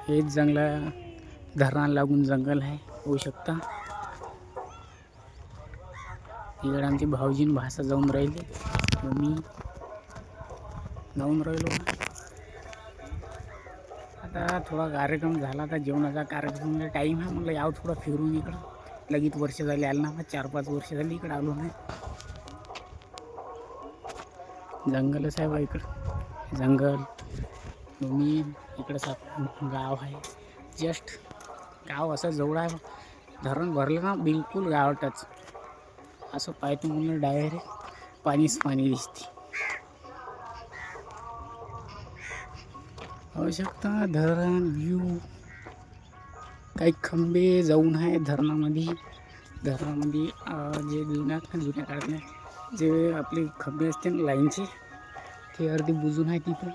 हेच जंगला धरणाला लागून जंगल आहे, होऊ शकता. इकडे आमचे भाऊजीन भाषा जाऊन राहिले, मी जाऊन राहिलो. आता थोडा कार्यक्रम झाला, आता जेवणाचा कार्यक्रम टाईम आहे. म्हणलं याव थोडं फिरून इकडं. लगेच वर्ष झाली आलं ना, 4-5 वर्ष झाली इकडं आलो नाही. जंगलच आहे बा इकडं, जंगल मी इकडं गाव आहे. जस्ट गाव असं जवळ आहे, धरण भरलं ना बिलकुल गावातच असं पाहतो म्हणून डायरेक्ट पाणीच पाणी दिसते. होऊ शकता धरण व्ह्यू, काही खंबे जाऊन आहे धरणामध्ये. जे जुन्या काळातले जे आपले खंबे असते ना लाईनचे, ते अर्धे बुजून आहे तिथे.